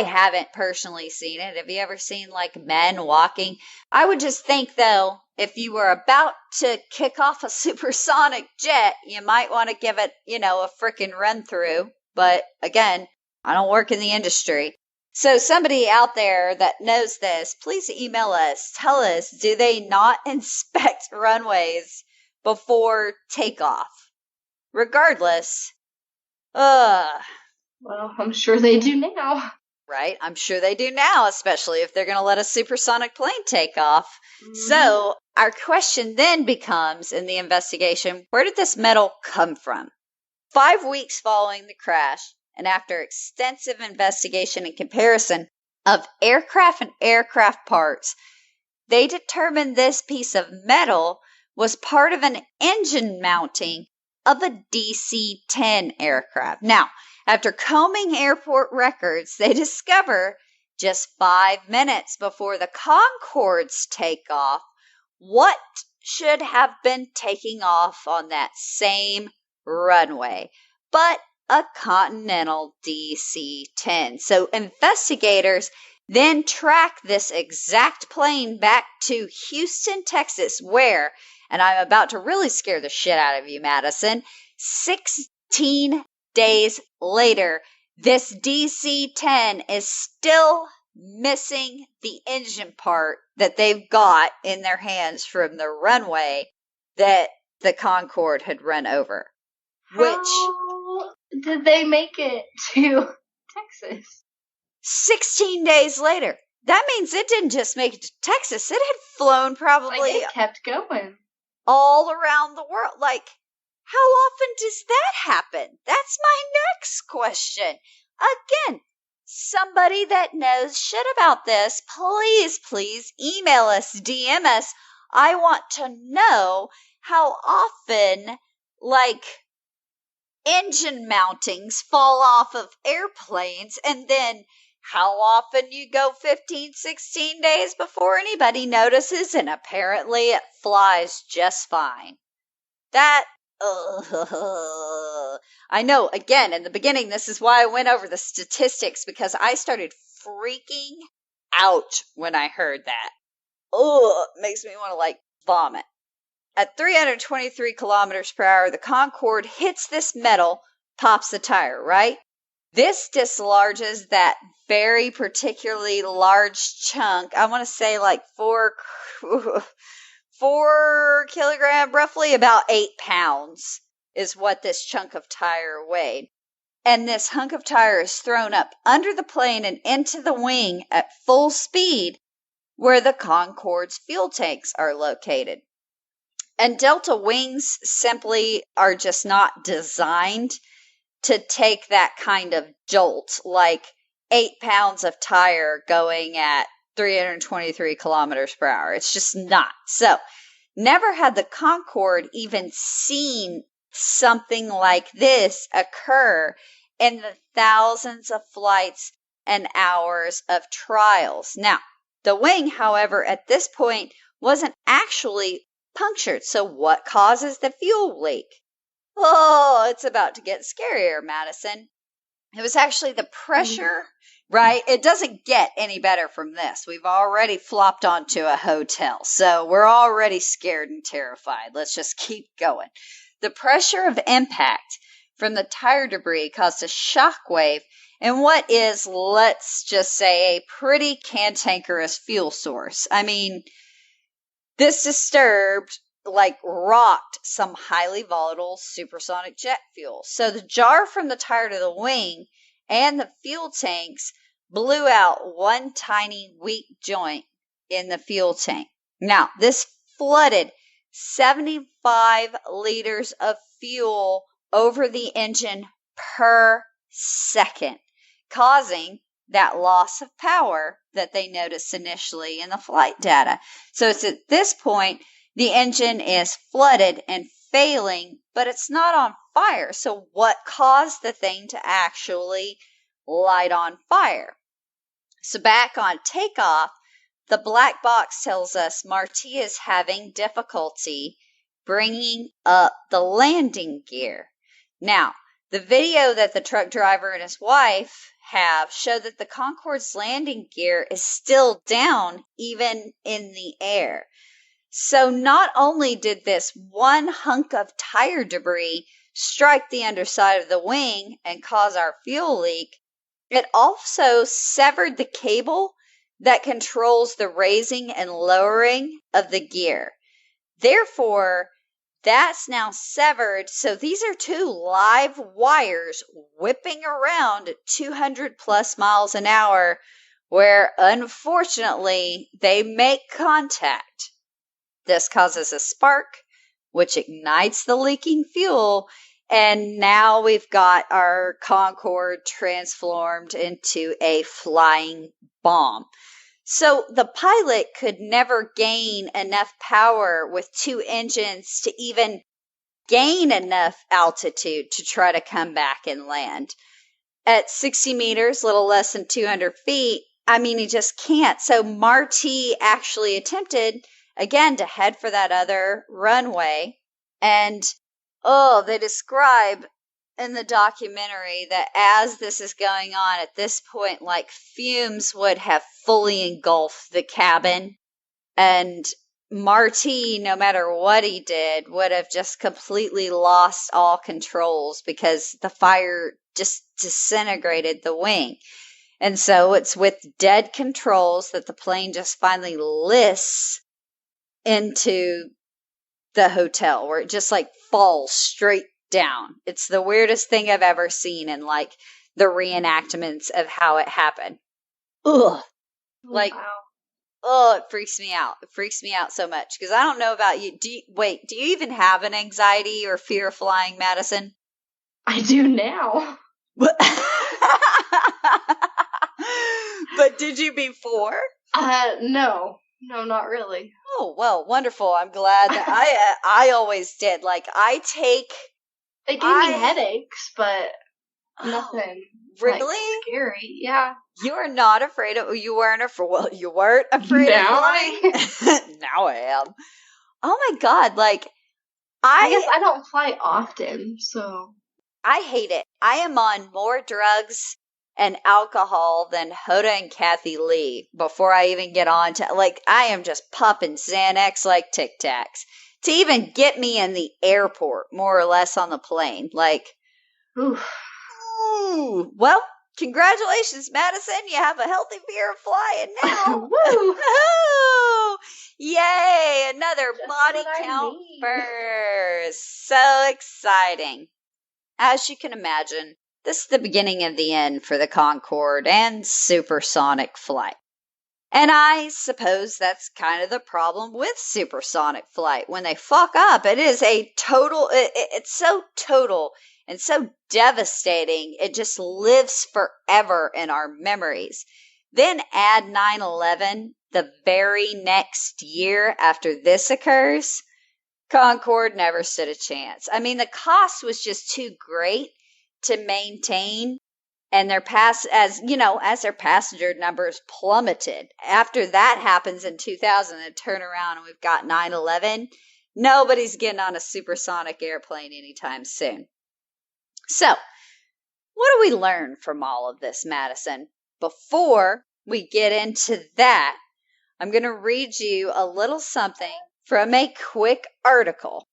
haven't personally seen it. Have you ever seen men walking? I would just think though, if you were about to kick off a supersonic jet, you might want to give it, a freaking run through. But again, I don't work in the industry. So somebody out there that knows this, please email us. Tell us, do they not inspect runways before takeoff? Regardless, well, I'm sure they do now. Right? I'm sure they do now, especially if they're going to let a supersonic plane take off. Mm-hmm. So our question then becomes, in the investigation, where did this metal come from? 5 weeks following the crash, and after extensive investigation and comparison of aircraft and aircraft parts, they determined this piece of metal was part of an engine mounting of a DC-10 aircraft. Now, after combing airport records, they discover just 5 minutes before the Concorde's takeoff what should have been taking off on that same runway, but a Continental DC-10. So investigators then track this exact plane back to Houston, Texas, where, and I'm about to really scare the shit out of you, Madison, 16 days later, this DC-10 is still missing the engine part that they've got in their hands from the runway that the Concorde had run over. How did they make it to Texas? 16 days later. That means it didn't just make it to Texas. It had flown probably Like, it kept going. all around the world. Like, how often does that happen? That's my next question. Again, somebody that knows shit about this, please email us, DM us. I want to know how often, like, engine mountings fall off of airplanes, and then how often you go 15, 16 days before anybody notices, and apparently it flies just fine. That, I know, again, in the beginning, this is why I went over the statistics, because I started freaking out when I heard that. It makes me want to, like, vomit. At 323 kilometers per hour, the Concorde hits this metal, pops the tire, right? This dislodges that very particularly large chunk. I want to say like 4 kilogram, roughly about 8 pounds is what this chunk of tire weighed. And this hunk of tire is thrown up under the plane and into the wing at full speed where the Concorde's fuel tanks are located. And Delta wings simply are just not designed to take that kind of jolt, like 8 pounds of tire going at 323 kilometers per hour. It's just not. So, never had the Concorde even seen something like this occur in the thousands of flights and hours of trials. Now, the wing, however, at this point wasn't actually punctured. So what causes the fuel leak? Oh, it's about to get scarier, Madison. It was actually the pressure, right? It doesn't get any better from this. We've already flopped onto a hotel, so we're already scared and terrified. Let's just keep going. The pressure of impact from the tire debris caused a shock wave in what is, let's just say, a pretty cantankerous fuel source. I mean, this disturbed, like, rocked some highly volatile supersonic jet fuel. So the jar from the tire to the wing and the fuel tanks blew out one tiny weak joint in the fuel tank. Now, this flooded 75 liters of fuel over the engine per second, causing that loss of power that they noticed initially in the flight data. So it's at this point, the engine is flooded and failing, but it's not on fire. So what caused the thing to actually light on fire? So back on takeoff, the black box tells us Marty is having difficulty bringing up the landing gear. Now, the video that the truck driver and his wife have show that the Concorde's landing gear is still down even in the air. So not only did this one hunk of tire debris strike the underside of the wing and cause our fuel leak, it also severed the cable that controls the raising and lowering of the gear. Therefore, that's now severed. So these are two live wires whipping around at 200 plus miles an hour, where unfortunately they make contact. This causes a spark, which ignites the leaking fuel, and now we've got our Concorde transformed into a flying bomb. So the pilot could never gain enough power with two engines to even gain enough altitude to try to come back and land. At 60 meters, little less than 200 feet, I mean, he just can't. So Marty actually attempted again, to head for that other runway. And, oh, they describe in the documentary that as this is going on at this point, like fumes would have fully engulfed the cabin, and Marty, no matter what he did, would have just completely lost all controls because the fire just disintegrated the wing. And so it's with dead controls that the plane just finally lists into the hotel, where it just like falls straight down. It's the weirdest thing I've ever seen in like the reenactments of how it happened. Ugh. Like, wow. oh, it freaks me out. It freaks me out so much because I don't know about you. Do you even have an anxiety or fear of flying, Madison? I do now. But did you before? No, not really. Oh, well, wonderful. I'm glad that I always did. Like, It gave me headaches, but nothing. Really? Like, scary, yeah. You are not afraid of, you weren't afraid, well, you weren't afraid of flying? Now I am. Oh my God, like, I guess I don't fly often, so. I hate it. I am on more drugs and alcohol than Hoda and Kathy Lee before I even get on to, like, I am just popping Xanax like Tic Tacs to even get me in the airport, more or less on the plane. Like, oof. Ooh, well, congratulations, Madison. You have a healthy fear of flying now. Woo! Yay, another Just body what I count need. burst. So exciting. As you can imagine, this is the beginning of the end for the Concorde and supersonic flight. And I suppose that's kind of the problem with supersonic flight. When they fuck up, it is a total, it's so total and so devastating, it just lives forever in our memories. Then add 9/11 the very next year after this occurs, Concorde never stood a chance. I mean, the cost was just too great to maintain, and their their passenger numbers plummeted. After that happens in 2000 and turn around and we've got 9/11, nobody's getting on a supersonic airplane anytime soon. So, what do we learn from all of this, Madison? Before we get into that, I'm going to read you a little something from a quick article.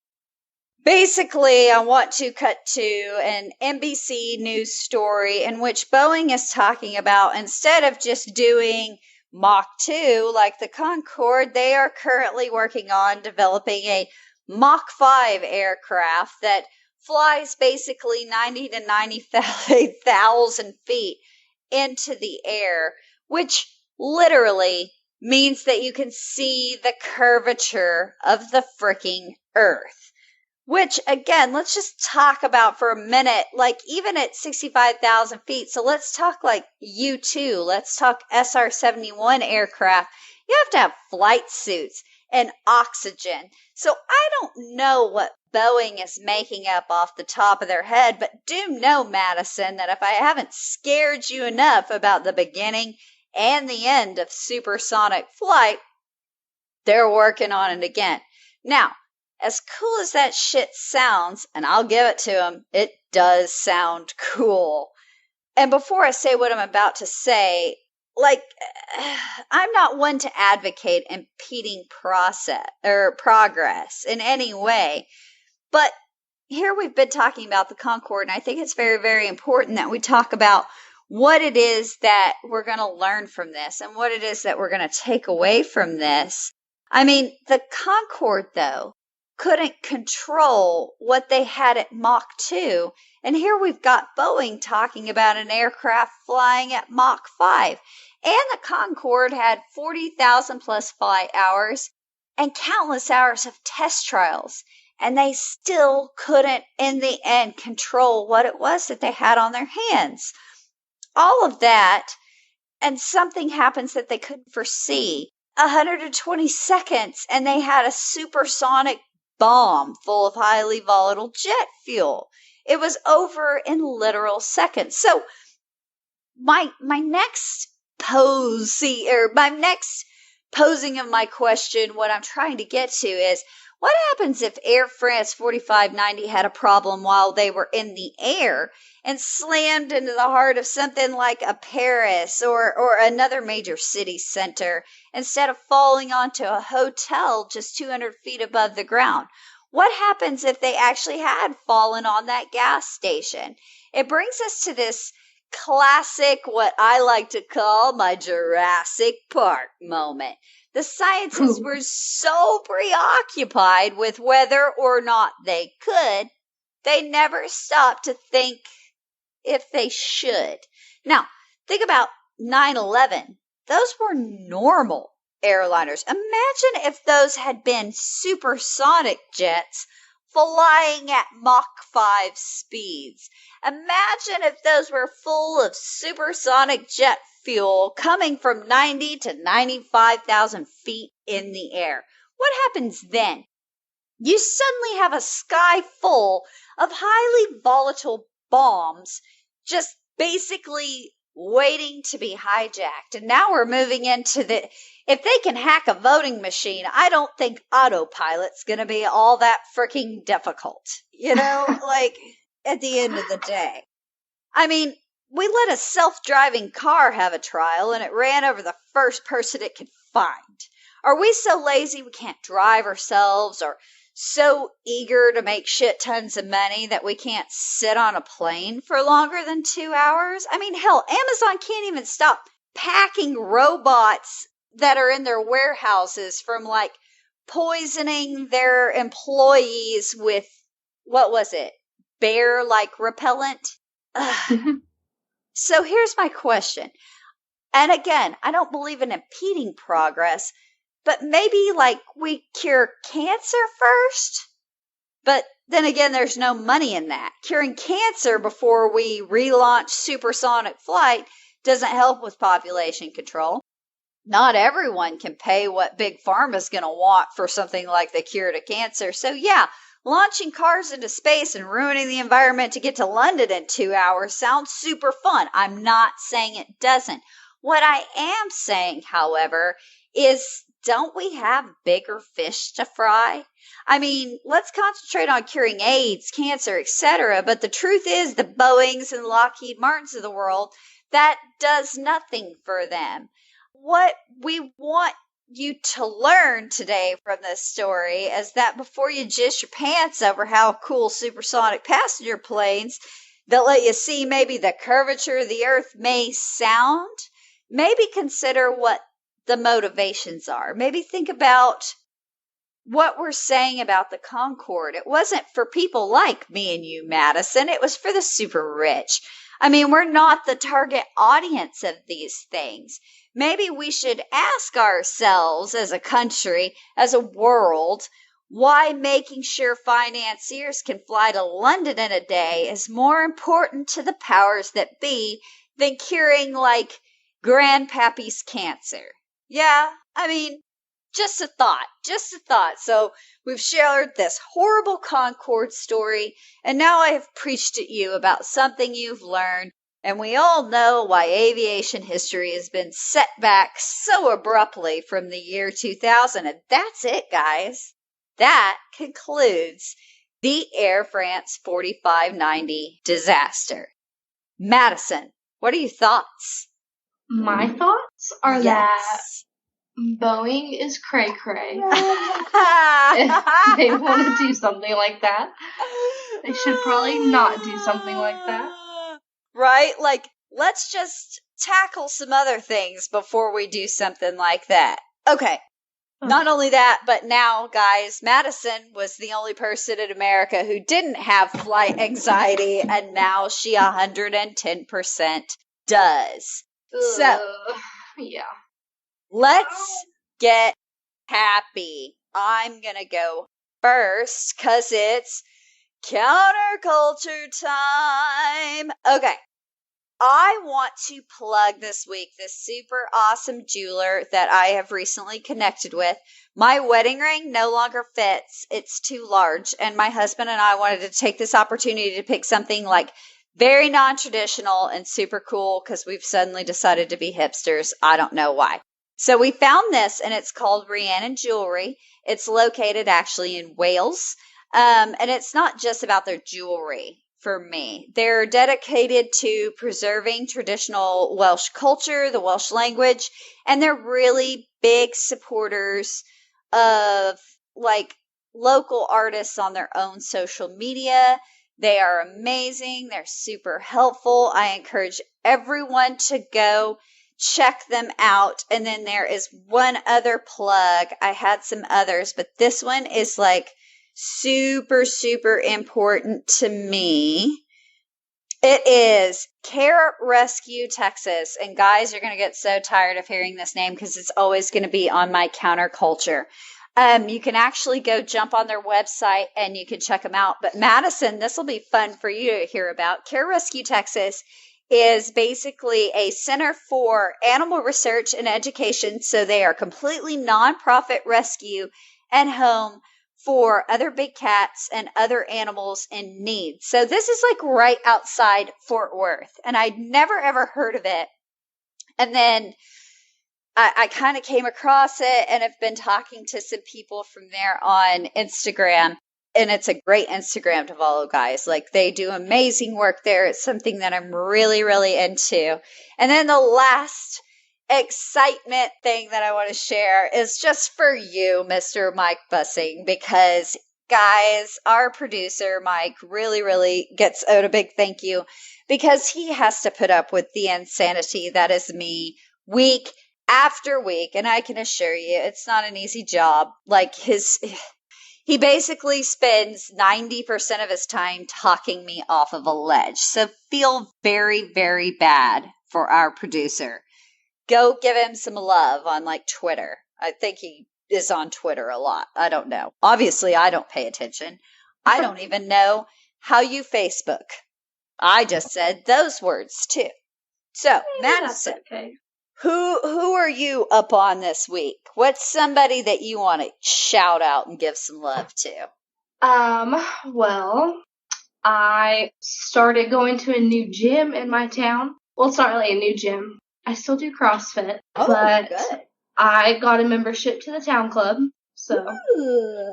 Basically, I want to cut to an NBC News story in which Boeing is talking about, instead of just doing Mach 2 like the Concorde, they are currently working on developing a Mach 5 aircraft that flies basically 90 to 95,000 feet into the air, which literally means that you can see the curvature of the freaking Earth. Which, again, let's just talk about for a minute, like even at 65,000 feet. So let's talk like U-2, let's talk SR-71 aircraft. You have to have flight suits and oxygen. So I don't know what Boeing is making up off the top of their head, but do know, Madison, that if I haven't scared you enough about the beginning and the end of supersonic flight, they're working on it again. Now, as cool as that shit sounds, and I'll give it to them, it does sound cool. And before I say what I'm about to say, like, I'm not one to advocate impeding progress in any way, but here we've been talking about the Concorde, and I think it's very, very important that we talk about what it is that we're going to learn from this and what it is that we're going to take away from this. I mean, the Concorde, though, couldn't control what they had at Mach 2. And here we've got Boeing talking about an aircraft flying at Mach 5. And the Concorde had 40,000 plus flight hours and countless hours of test trials. And they still couldn't, in the end, control what it was that they had on their hands. All of that, and something happens that they couldn't foresee. 120 seconds, and they had a supersonic bomb full of highly volatile jet fuel. It was over in literal seconds. So my next posing of my question, what I'm trying to get to is, what happens if Air France 4590 had a problem while they were in the air and slammed into the heart of something like a Paris or another major city center instead of falling onto a hotel just 200 feet above the ground? What happens if they actually had fallen on that gas station? It brings us to this classic, what I like to call my Jurassic Park moment. The scientists were so preoccupied with whether or not they could, they never stopped to think if they should. Now, think about 9/11. Those were normal airliners. Imagine if those had been supersonic jets flying at Mach 5 speeds. Imagine if those were full of supersonic jet fuel coming from 90 to 95,000 feet in the air. What happens then? You suddenly have a sky full of highly volatile bombs just basically waiting to be hijacked. And now we're moving into if they can hack a voting machine, I don't think autopilot's going to be all that freaking difficult. Like at the end of the day. I mean, we let a self-driving car have a trial and it ran over the first person it could find. Are we so lazy we can't drive ourselves, or so eager to make shit tons of money that we can't sit on a plane for longer than 2 hours? I mean, hell, Amazon can't even stop packing robots that are in their warehouses from like poisoning their employees with, what was it? Bear-like repellent? So here's my question. And again, I don't believe in impeding progress, but maybe like we cure cancer first? But then again, there's no money in that. Curing cancer before we relaunch supersonic flight doesn't help with population control. Not everyone can pay what Big Pharma's going to want for something like the cure to cancer. So yeah, launching cars into space and ruining the environment to get to London in 2 hours sounds super fun. I'm not saying it doesn't. What I am saying, however, is don't we have bigger fish to fry? I mean, let's concentrate on curing AIDS, cancer, etc. But the truth is the Boeings and Lockheed Martins of the world, that does nothing for them. What we want you to learn today from this story is that before you jizz your pants over how cool supersonic passenger planes that let you see maybe the curvature of the earth may sound, maybe consider what the motivations are. Maybe think about what we're saying about the Concorde. It wasn't for people like me and you, Madison. It was for the super rich. I mean, we're not the target audience of these things. Maybe we should ask ourselves as a country, as a world, why making sure financiers can fly to London in a day is more important to the powers that be than curing, like, grandpappy's cancer. Yeah, I mean, just a thought. So we've shared this horrible Concorde story, and now I have preached at you about something you've learned, and we all know why aviation history has been set back so abruptly from the year 2000, and that's it, guys. That concludes the Air France 4590 disaster. Madison, what are your thoughts? My thoughts are that Boeing is cray-cray. If they want to do something like that, they should probably not do something like that. Right? Like, let's just tackle some other things before we do something like that. Okay. Not only that, but now, guys, Madison was the only person in America who didn't have flight anxiety, and now she 110% does. So, yeah. Let's get happy. I'm going to go first because it's counterculture time. Okay. I want to plug this week this super awesome jeweler that I have recently connected with. My wedding ring no longer fits. It's too large. And my husband and I wanted to take this opportunity to pick something like very non-traditional and super cool because we've suddenly decided to be hipsters. I don't know why. So we found this, and it's called Rhiannon Jewelry. It's located actually in Wales. And it's not just about their jewelry for me. They're dedicated to preserving traditional Welsh culture, the Welsh language, and they're really big supporters of like local artists on their own social media. They are amazing. They're super helpful. I encourage everyone to go check them out. And then there is one other plug. I had some others, but this one is like super, super important to me. It is Care Rescue Texas. And guys, you're going to get so tired of hearing this name because it's always going to be on my counterculture. You can actually go jump on their website and you can check them out. But Madison, this will be fun for you to hear about. Care Rescue Texas is basically a center for animal research and education. So they are completely nonprofit rescue and home for other big cats and other animals in need. So this is like right outside Fort Worth. And I'd never ever heard of it. And then I kind of came across it and have been talking to some people from there on Instagram. And it's a great Instagram to follow, guys. Like, they do amazing work there. It's something that I'm really, really into. And then the last excitement thing that I want to share is just for you, Mr. Mike Bussing, because guys, our producer, Mike, really, really gets owed a big thank you because he has to put up with the insanity that is me week after week. And I can assure you, it's not an easy job. Like, he basically spends 90% of his time talking me off of a ledge. So feel very, very bad for our producer. Go give him some love on like Twitter. I think he is on Twitter a lot. I don't know. Obviously, I don't pay attention. I don't even know how you Facebook. I just said those words too. So, Madison, okay. who are you up on this week? What's somebody that you want to shout out and give some love to? Well, I started going to a new gym in my town. Well, it's not really a new gym. I still do CrossFit, but good. I got a membership to the town club. So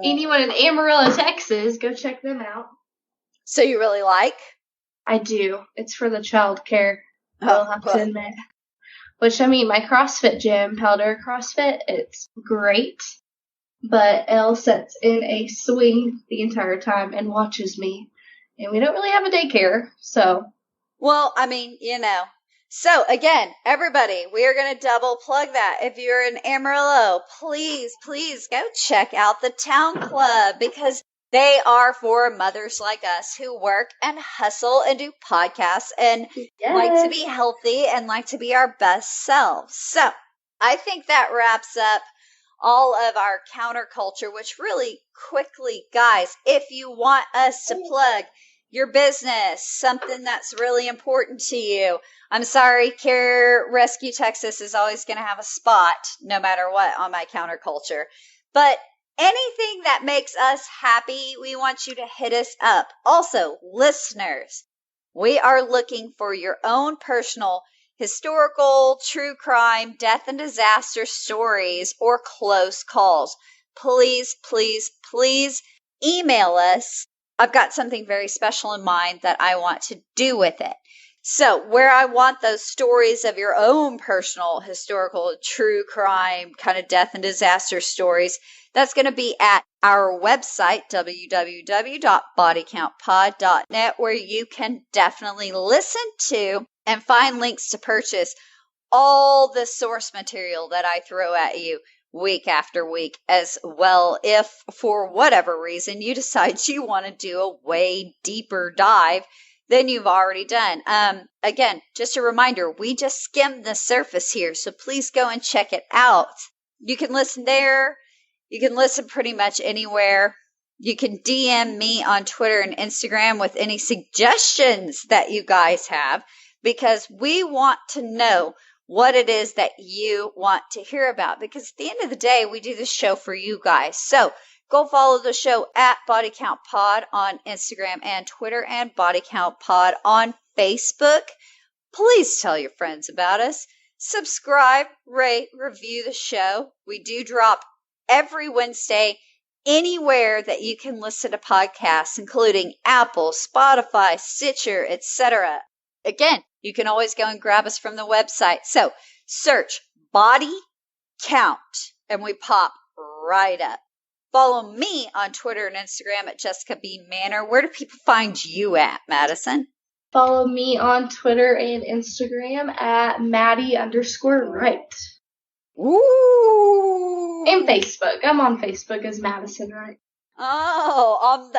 anyone in Amarillo, Texas, go check them out. So you really like? I do. It's for the child care. I'll have to admit. Which, I mean, my CrossFit gym, Powder CrossFit, it's great. But Elle sits in a swing the entire time and watches me. And we don't really have a daycare, so. Well, I mean, you know. So, again, everybody, we are going to double plug that. If you're in Amarillo, please, please go check out the town club because they are for mothers like us who work and hustle and do podcasts and like to be healthy and like to be our best selves. So, I think that wraps up all of our counterculture, which really quickly, guys, if you want us to plug your business, something that's really important to you, I'm sorry, Care Rescue Texas is always going to have a spot no matter what on my counterculture. But anything that makes us happy, we want you to hit us up. Also, listeners, we are looking for your own personal historical, true crime, death and disaster stories, or close calls. Please, please, please email us. I've got something very special in mind that I want to do with it. So where I want those stories of your own personal, historical, true crime, kind of death and disaster stories, that's going to be at our website, www.bodycountpod.net, where you can definitely listen to and find links to purchase all the source material that I throw at you week after week, as well if for whatever reason you decide you want to do a way deeper dive than you've already done. Again, just a reminder, we just skimmed the surface here, so please go and check it out. You can listen there. You can listen pretty much anywhere. You can DM me on Twitter and Instagram with any suggestions that you guys have, because we want to know what it is that you want to hear about. Because at the end of the day, we do this show for you guys. So go follow the show at Body Count Pod on Instagram and Twitter, and Body Count Pod on Facebook. Please tell your friends about us. subscribe, rate, review the show. We do drop every Wednesday anywhere that you can listen to podcasts, including Apple, Spotify, Stitcher, etc. Again, you can always go and grab us from the website. So search Body Count and we pop right up. Follow me on Twitter and Instagram at Jessica B. Manor. Where do people find you at, Madison? Follow me on Twitter and Instagram at Maddie_Wright. Ooh. And Facebook. I'm on Facebook as Madison Wright. Oh,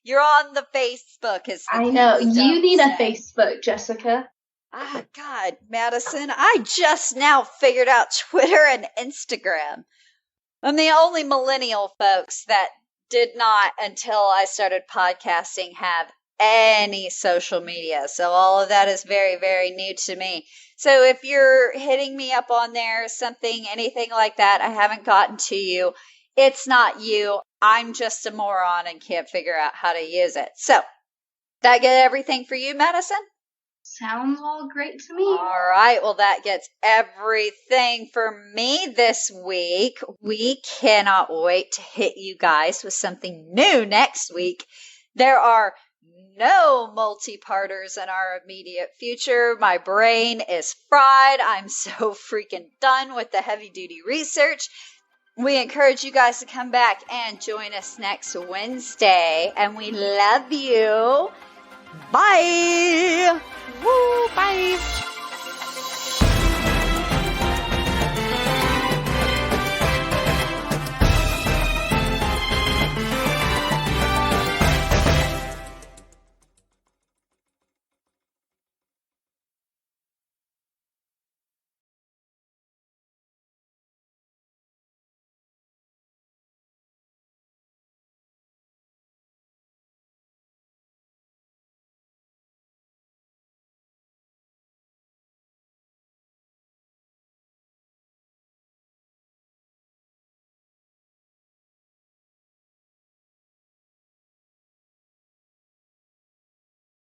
you're on the Facebook. I know. You need a Facebook, Jessica. Ah, God, Madison, I just now figured out Twitter and Instagram. I'm the only millennial folks that did not, until I started podcasting, have any social media. So all of that is very, very new to me. So if you're hitting me up on there, anything like that, I haven't gotten to you. It's not you. I'm just a moron and can't figure out how to use it. So, that get everything for you, Madison? Sounds all great to me. All right. Well, that gets everything for me this week. We cannot wait to hit you guys with something new next week. There are no multi-parters in our immediate future. My brain is fried. I'm so freaking done with the heavy-duty research. We encourage you guys to come back and join us next Wednesday. And we love you. Bye. Woo, bye.